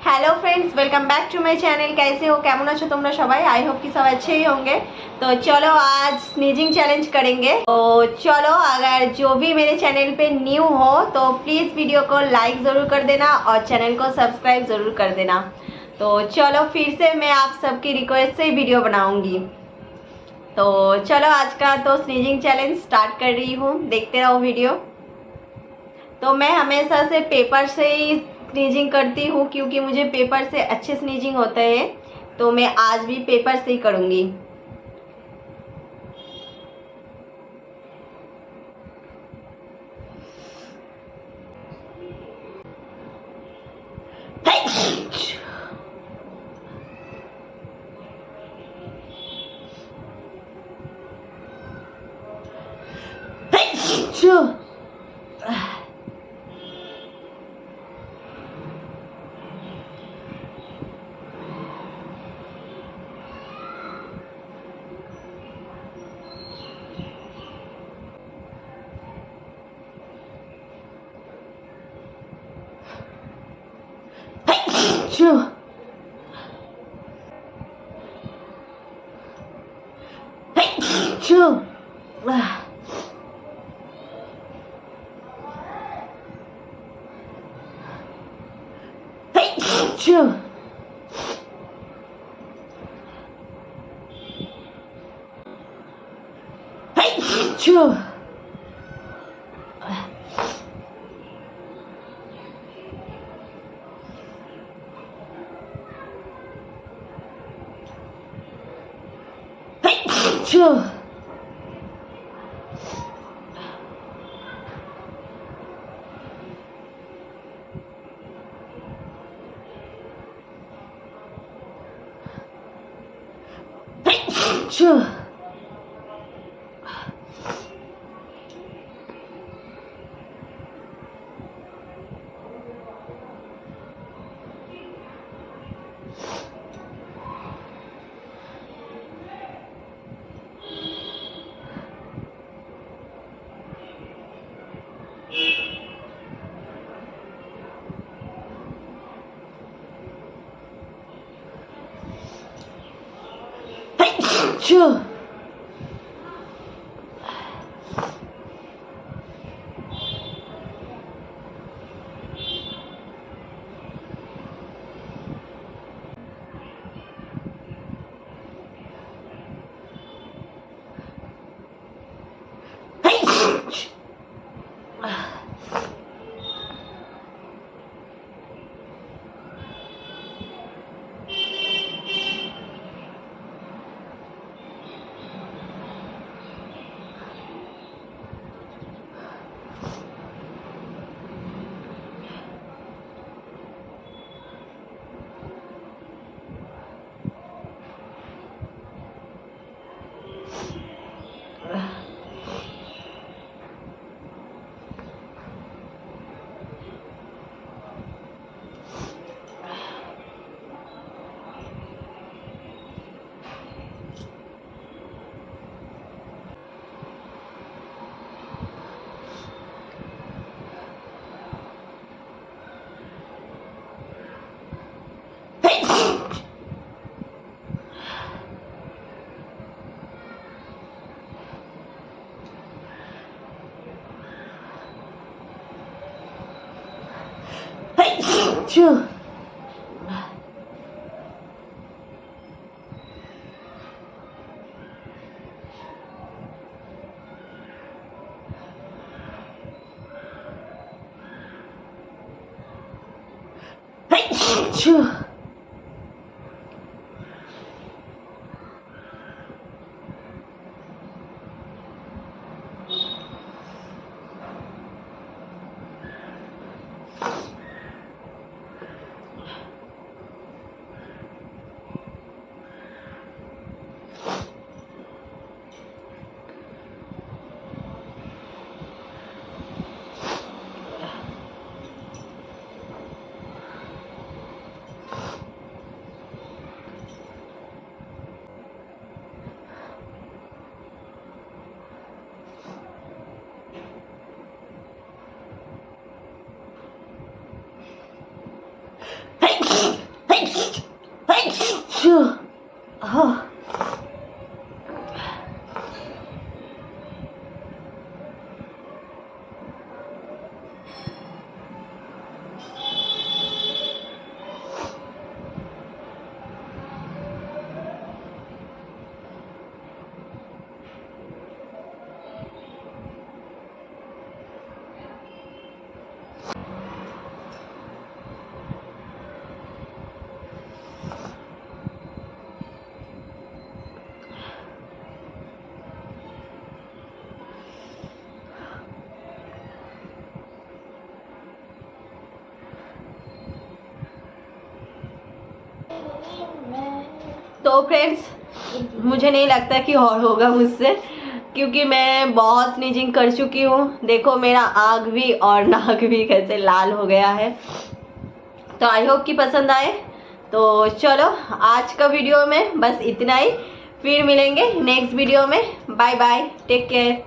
Hello friends, welcome back to my channel. कैसे हो, কেমন আছো তোমরা সবাই? आई होप कि सब अच्छे ही होंगे। तो चलो आज स्नीजिंग चैलेंज करेंगे। तो चलो, अगर जो भी मेरे चैनल पे न्यू हो तो प्लीज़ वीडियो को लाइक ज़रूर कर देना और चैनल को सब्सक्राइब ज़रूर कर देना। तो चलो, फिर से मैं आप सबकी रिक्वेस्ट से वीडियो बनाऊंगी। तो चलो, आज का तो स्नीजिंग चैलेंज स्टार्ट कर रही हूँ, देखते रहो वीडियो। तो मैं हमेशा से पेपर से ही स्नीजिंग करती हूँ क्योंकि मुझे पेपर से अच्छे स्नीजिंग होते हैं। तो मैं आज भी पेपर से ही करूँगी। तो फ्रेंड्स, मुझे नहीं लगता कि और होगा मुझसे, क्योंकि मैं बहुत स्नीजिंग कर चुकी हूँ। देखो मेरा आँख भी और नाक भी कैसे लाल हो गया है। तो आई होप कि पसंद आए। तो चलो आज का वीडियो में बस इतना ही, फिर मिलेंगे नेक्स्ट वीडियो में। Bye bye, take care.